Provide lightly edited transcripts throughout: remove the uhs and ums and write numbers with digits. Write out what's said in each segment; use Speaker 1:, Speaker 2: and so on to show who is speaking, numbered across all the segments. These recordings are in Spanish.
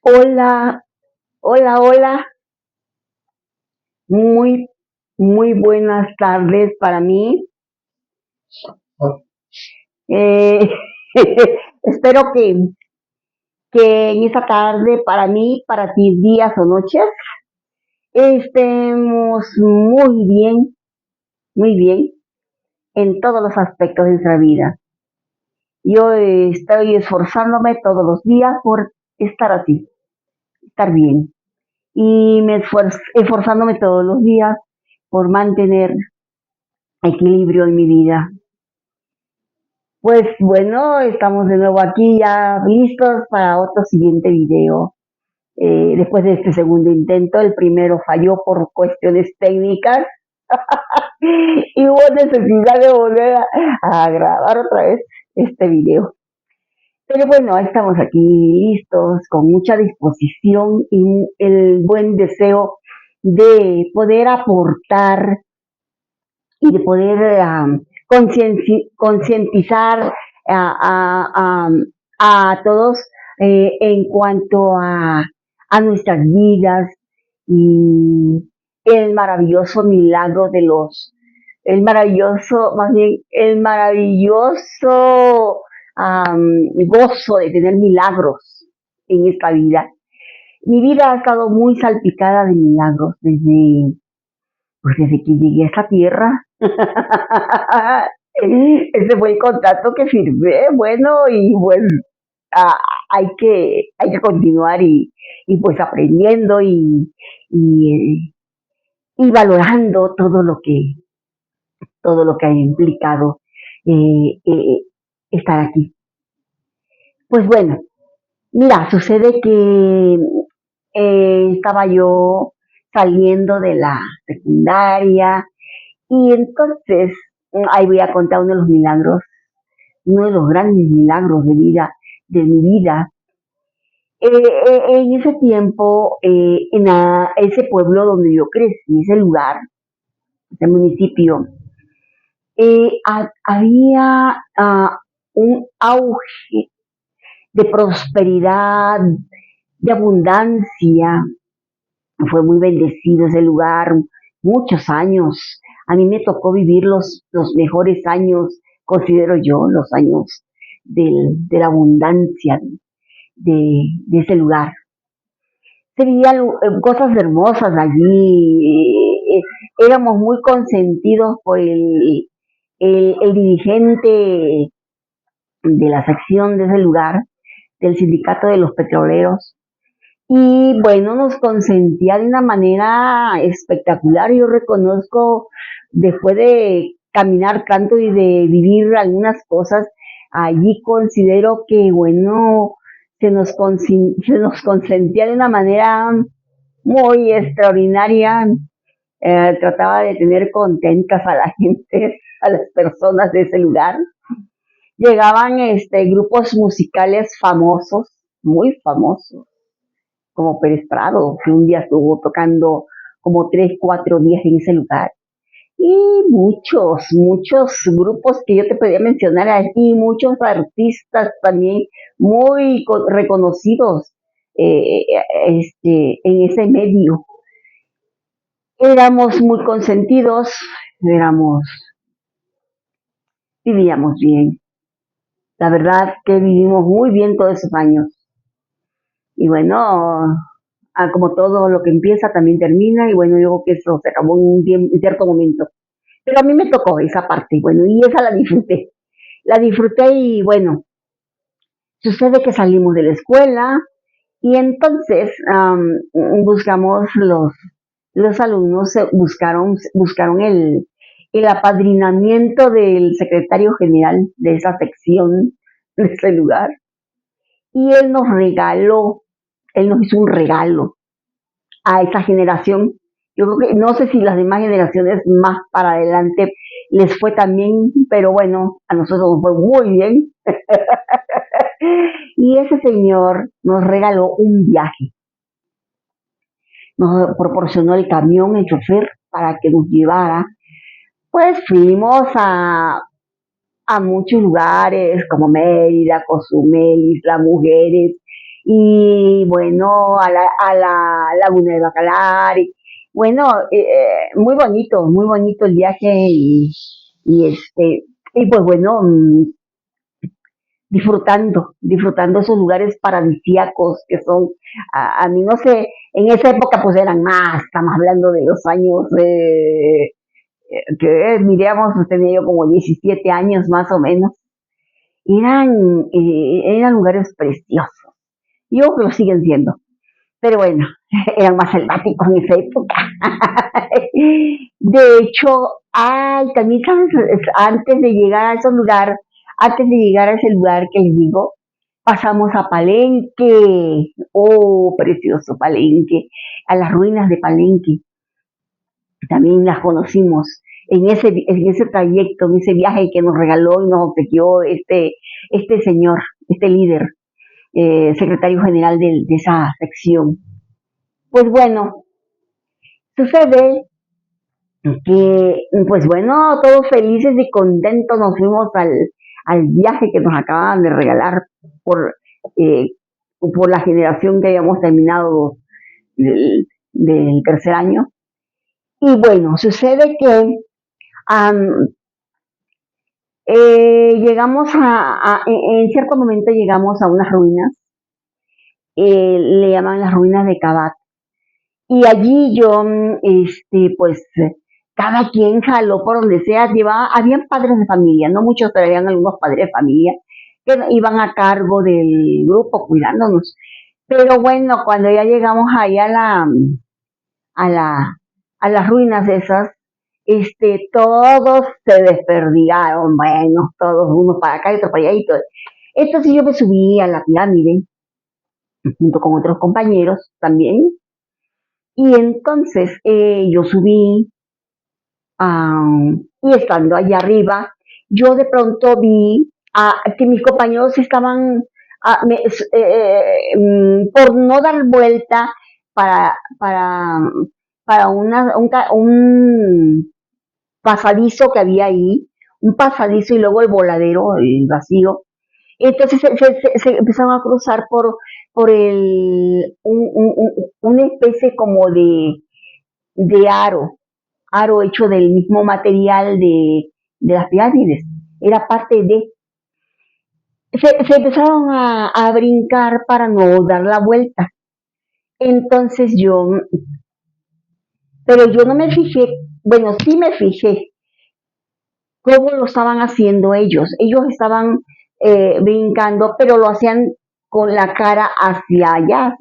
Speaker 1: Hola, hola, hola. Muy, muy buenas tardes para mí. Eh, espero que en esta tarde, para mí, para ti, días o noches, estemos muy bien en todos los aspectos de nuestra vida. Yo estoy esforzándome todos los días por estar así, estar bien. Y me esforzándome todos los días por mantener equilibrio en mi vida. Pues bueno, estamos de nuevo aquí ya listos para otro siguiente video. Después de este segundo intento, el primero falló por cuestiones técnicas y hubo necesidad de volver a grabar otra vez este video. Pero bueno, estamos aquí listos, con mucha disposición y el buen deseo de poder aportar y de poder concientizar a, a todos en cuanto a nuestras vidas y el maravilloso milagro de el maravilloso, más bien, el maravilloso gozo de tener milagros en esta vida. Mi vida ha estado muy salpicada de milagros desde que llegué a esta tierra. Ese fue el contrato que firmé, bueno, y bueno, ah, hay que continuar y pues aprendiendo y, y valorando todo lo que ha implicado estar aquí. Pues bueno, mira, sucede que estaba yo saliendo de la secundaria y entonces ahí voy a contar uno de los milagros, uno de los grandes milagros de mi vida. En ese tiempo, ese pueblo donde yo crecí, ese lugar, ese municipio, había un auge de prosperidad, de abundancia. Fue muy bendecido ese lugar, muchos años. A mí me tocó vivir los mejores años, considero yo, los años de la abundancia de ese lugar. Se vivían cosas hermosas allí. Éramos muy consentidos por el dirigente de la sección de ese lugar, del sindicato de los petroleros. Y bueno, nos consentía de una manera espectacular. Yo reconozco, después de caminar tanto y de vivir algunas cosas, allí considero que, bueno, se nos consentía de una manera muy extraordinaria. Trataba de tener contentas a la gente, a las personas de ese lugar. Llegaban grupos musicales famosos, muy famosos, como Pérez Prado, que un día estuvo tocando como 3, 4 días en ese lugar. Y muchos grupos que yo te podía mencionar aquí, muchos artistas también muy reconocidos en ese medio. Éramos muy consentidos, éramos, vivíamos bien. La verdad que vivimos muy bien todos esos años. Y bueno, como todo lo que empieza también termina y bueno, yo creo que eso se acabó en cierto momento. Pero a mí me tocó esa parte, bueno, y esa la disfruté. La disfruté y bueno, sucede que salimos de la escuela y entonces buscamos los alumnos, buscaron el apadrinamiento del secretario general de esa sección, de ese lugar, y él nos hizo un regalo a esa generación. Yo creo que no sé si las demás generaciones más para adelante les fue también, pero bueno, a nosotros nos fue muy bien. Y ese señor nos regaló un viaje, nos proporcionó el camión, el chofer, para que nos llevara. Pues fuimos a muchos lugares como Mérida, Cozumel, Isla Mujeres, y bueno, a la laguna de Bacalar. Y, bueno, muy bonito el viaje y y pues bueno, disfrutando esos lugares paradisíacos que son, a mí no sé, en esa época pues eran más, estamos hablando de los años, que diríamos, tenía yo como 17 años más o menos, eran lugares preciosos, yo creo que lo siguen siendo, pero bueno, eran más selváticos en esa época. De hecho, ay, también sabes, antes de llegar a esos lugares, antes de llegar a ese lugar que les digo, pasamos a Palenque, oh, precioso Palenque, a las ruinas de Palenque, también las conocimos en ese trayecto, en ese viaje que nos regaló y nos obsequió este señor, este líder, secretario general de esa sección. Pues bueno, sucede que, pues bueno, todos felices y contentos nos fuimos al viaje que nos acaban de regalar por, eh, por la generación que habíamos terminado del tercer año. Y bueno, sucede que um, llegamos en cierto momento llegamos a unas ruinas, le llaman las ruinas de Cabat. Y allí yo, pues, cada quien jaló por donde sea, llevaba, habían padres de familia, no muchos, pero habían algunos padres de familia que iban a cargo del grupo cuidándonos. Pero bueno, cuando ya llegamos ahí a la, a las ruinas esas, todos se desperdigaron, bueno, todos uno para acá y otro para allá y todo. Entonces yo me subí a la pirámide junto con otros compañeros también, y entonces yo subí, y estando allá arriba, yo de pronto vi que mis compañeros estaban, por no dar vuelta para, para, para un pasadizo que había ahí, un pasadizo y luego el voladero, el vacío. Entonces se empezaron a cruzar por una especie como de aro hecho del mismo material de las pirámides. Era parte de... Se empezaron a brincar para no dar la vuelta. Entonces pero yo no me fijé, bueno, sí me fijé cómo lo estaban haciendo ellos. Ellos estaban brincando, pero lo hacían con la cara hacia allá,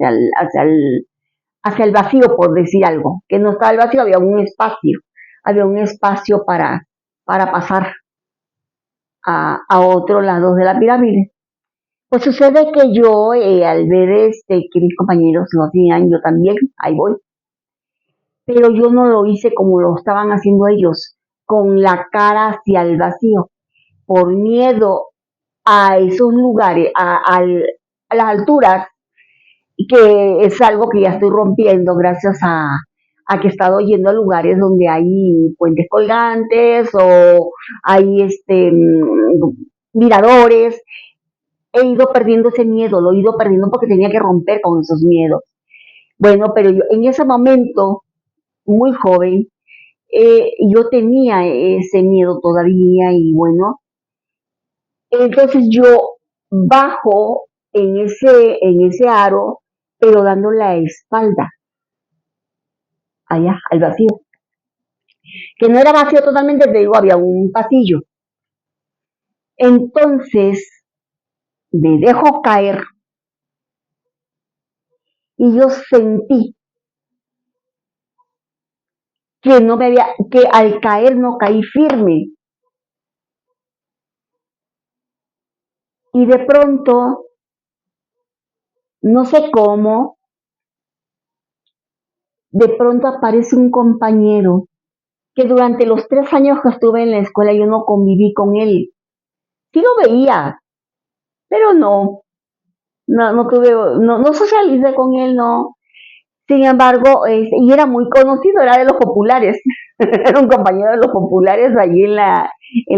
Speaker 1: hacia el vacío, por decir algo, que no estaba el vacío, había un espacio para pasar a otros lados de la pirámide. Pues sucede que yo, al ver que mis compañeros lo hacían, yo también, ahí voy, pero yo no lo hice como lo estaban haciendo ellos, con la cara hacia el vacío, por miedo a esos lugares, a las alturas, que es algo que ya estoy rompiendo gracias a que he estado yendo a lugares donde hay puentes colgantes o hay miradores. He ido perdiendo ese miedo, lo he ido perdiendo porque tenía que romper con esos miedos. Bueno, pero yo en ese momento, muy joven, yo tenía ese miedo todavía y bueno, entonces yo bajo en ese aro, pero dando la espalda allá, al vacío. Que no era vacío totalmente, te digo, había un pasillo. Entonces me dejo caer y yo sentí que no me había, que al caer no caí firme. Y de pronto, no sé cómo, de pronto aparece un compañero que durante los 3 años que estuve en la escuela yo no conviví con él. Sí lo veía, pero no tuve, no socialicé con él, no. Sin embargo, y era muy conocido, era de los populares, era un compañero de los populares allí en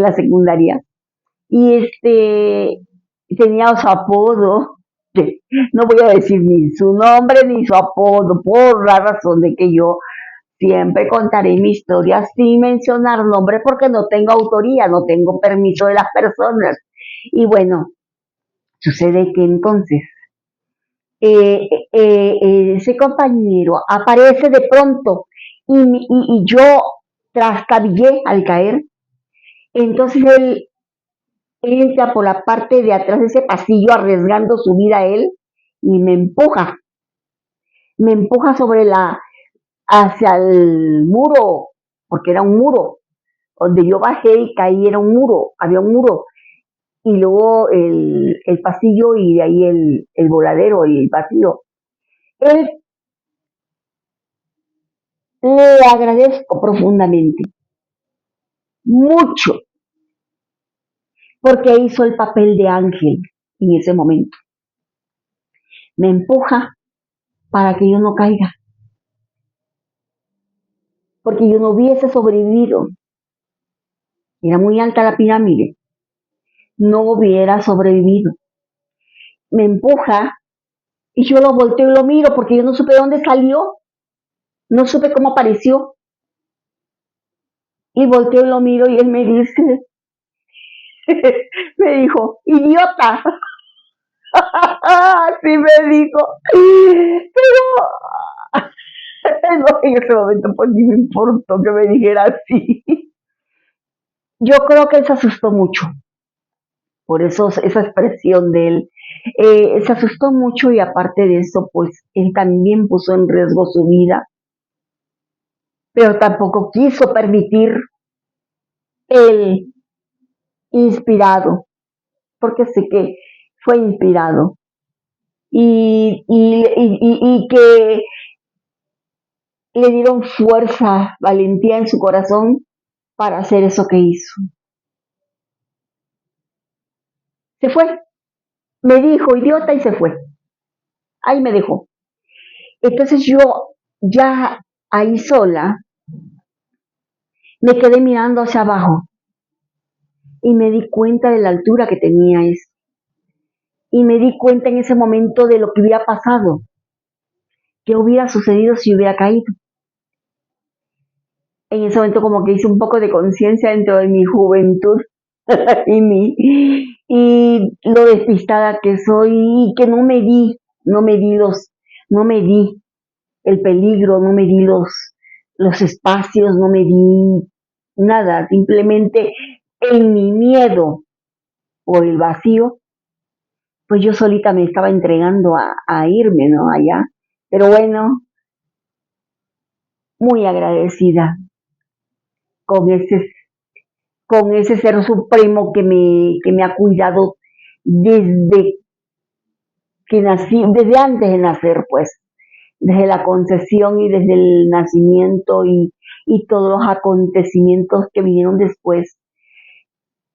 Speaker 1: la secundaria. Y tenía su apodo, que no voy a decir ni su nombre ni su apodo, por la razón de que yo siempre contaré mi historia sin mencionar nombre porque no tengo autoría, no tengo permiso de las personas. Y bueno, sucede que entonces ese compañero aparece de pronto y yo trastabillé al caer. Entonces él entra por la parte de atrás de ese pasillo arriesgando su vida a él y me empuja hacia el muro, porque era un muro, donde yo bajé y caí era un muro, había un muro, y luego el pasillo y de ahí el voladero y el vacío. Él le agradezco profundamente, mucho, porque hizo el papel de ángel en ese momento. Me empuja para que yo no caiga, porque yo no hubiese sobrevivido. Era muy alta la pirámide, no hubiera sobrevivido. Me empuja y yo lo volteo y lo miro porque yo no supe de dónde salió, no supe cómo apareció. Y volteo y lo miro y él me dice, me dijo, idiota. Así me dijo. Pero no, en ese momento pues ni me importó que me dijera así. Yo creo que él se asustó mucho, por eso esa expresión de él. Se asustó mucho y aparte de eso, pues él también puso en riesgo su vida, pero tampoco quiso permitir él inspirado, porque sé que fue inspirado y que le dieron fuerza, valentía en su corazón para hacer eso que hizo. Se fue, me dijo idiota y se fue. Ahí me dejó. Entonces yo ya ahí sola me quedé mirando hacia abajo y me di cuenta de la altura que tenía eso. Y me di cuenta en ese momento de lo que hubiera pasado, qué hubiera sucedido si hubiera caído. En ese momento como que hice un poco de conciencia dentro de mi juventud y lo despistada que soy y que no me di no me di el peligro, no me di los espacios, no me di nada, simplemente en mi miedo por el vacío, pues yo solita me estaba entregando a irme, ¿no? Allá. Pero bueno, muy agradecida con ese, con ese ser supremo que me ha cuidado desde que nací, desde antes de nacer, pues, desde la concepción y desde el nacimiento y todos los acontecimientos que vinieron después,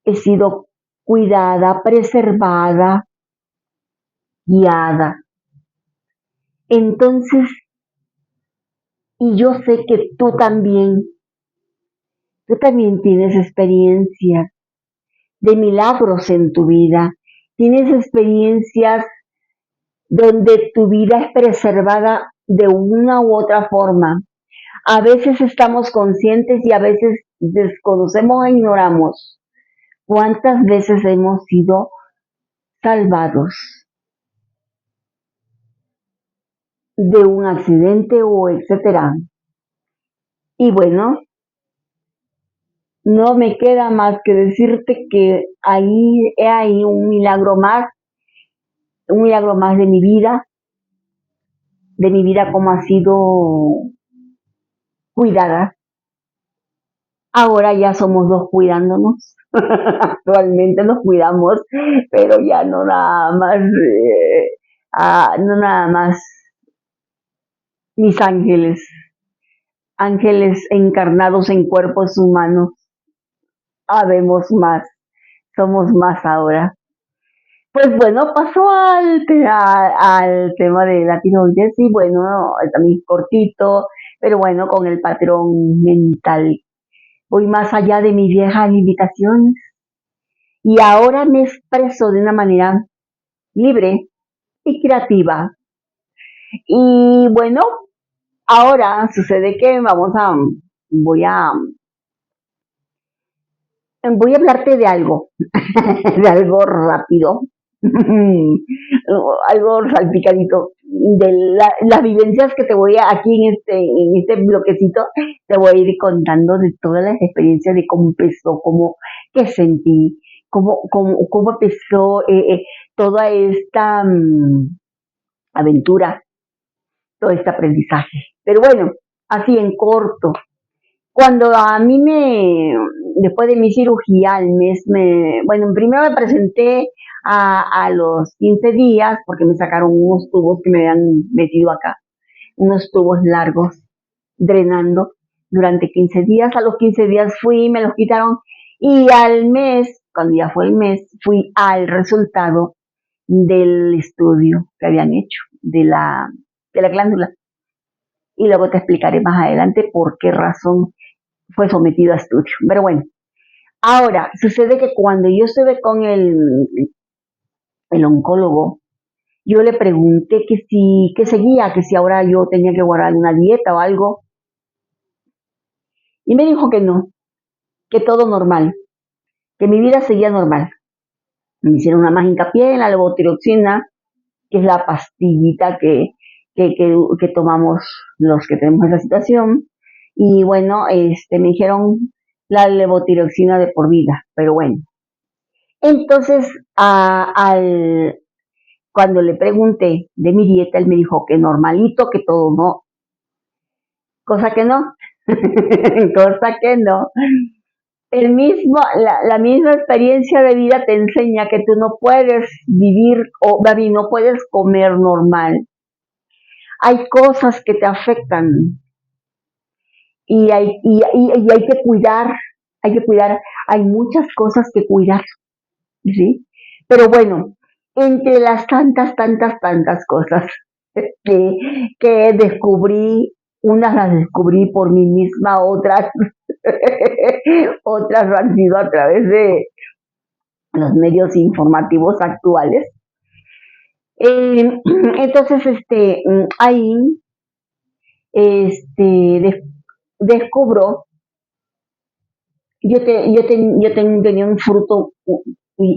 Speaker 1: he sido cuidada, preservada, guiada. Entonces, y yo sé que tú también tienes experiencias de milagros en tu vida, tienes experiencias donde tu vida es preservada de una u otra forma. A veces estamos conscientes y a veces desconocemos e ignoramos cuántas veces hemos sido salvados de un accidente o etcétera. Y bueno, no me queda más que decirte que ahí he ahí un milagro más de mi vida como ha sido cuidada. Ahora ya somos dos cuidándonos. Actualmente nos cuidamos, pero ya no nada más, no nada más mis ángeles, ángeles encarnados en cuerpos humanos. Habemos más, somos más ahora. Pues bueno, pasó al tema de la tiroides y bueno, también cortito, pero bueno, con el patrón mental. Voy más allá de mis viejas limitaciones y ahora me expreso de una manera libre, y creativa. Y bueno, ahora sucede que voy a, voy a hablarte de algo, de algo rápido, algo salpicadito, de las vivencias que te voy a, aquí en este bloquecito, te voy a ir contando de todas las experiencias de cómo empezó, cómo, qué sentí, cómo empezó toda esta aventura, todo este aprendizaje. Pero bueno, así en corto, cuando a mí después de mi cirugía, al mes, bueno, primero me presenté a los 15 días porque me sacaron unos tubos que me habían metido acá, unos tubos largos, drenando durante 15 días. A los 15 días fui, me los quitaron y al mes, cuando ya fue el mes, fui al resultado del estudio que habían hecho de la glándula. Y luego te explicaré más adelante por qué razón fue sometido a estudio. Pero bueno, ahora sucede que cuando yo estuve con el oncólogo, yo le pregunté que seguía, que si ahora yo tenía que guardar una dieta o algo, y me dijo que no, que todo normal, que mi vida seguía normal. Me hicieron una más hincapié en la levotiroxina, que es la pastillita que tomamos los que tenemos esa situación, y bueno, me dijeron la levotiroxina de por vida, pero bueno. Entonces, cuando le pregunté de mi dieta, él me dijo que normalito, que todo no, cosa que no, cosa que no. La misma experiencia de vida te enseña que tú no puedes vivir, o David, no puedes comer normal. Hay cosas que te afectan y hay que cuidar, hay muchas cosas que cuidar, ¿sí? Pero bueno, entre las tantas cosas que descubrí, unas las descubrí por mí misma, otras, otras han sido a través de los medios informativos actuales. Entonces, ahí, este, des- descubro, tenía un fruto que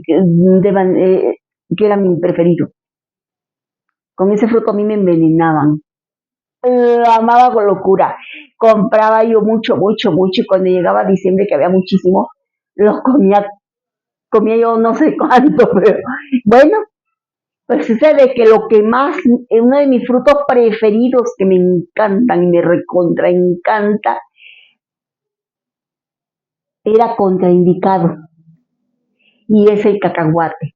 Speaker 1: era mi preferido. Con ese fruto a mí me envenenaban. Lo amaba con locura. Compraba yo mucho, y cuando llegaba diciembre, que había muchísimo, los comía yo no sé cuánto, pero bueno, pues sucede que lo que más, uno de mis frutos preferidos que me encantan y me recontra encanta, era contraindicado, y es el cacahuate.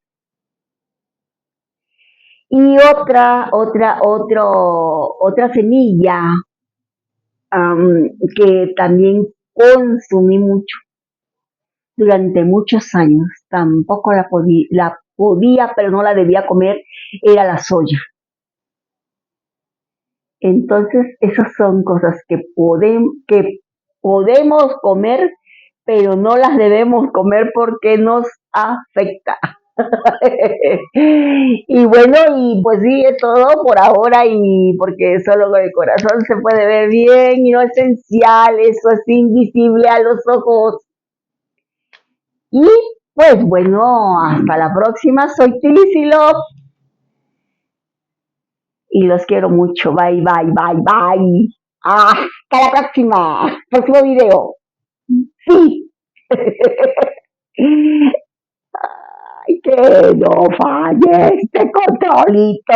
Speaker 1: Y otra semilla que también consumí mucho durante muchos años, tampoco la podía, pero no la debía comer, era la soya. Entonces, esas son cosas que podemos comer, pero no las debemos comer porque nos afecta. Y bueno, y pues sí, es todo por ahora y porque solo con el corazón se puede ver bien y no esencial, eso es invisible a los ojos. Y pues bueno, hasta la próxima, soy Love y los quiero mucho, bye. Hasta la próxima, próximo video. Sí. Ay, que no falle este controlito.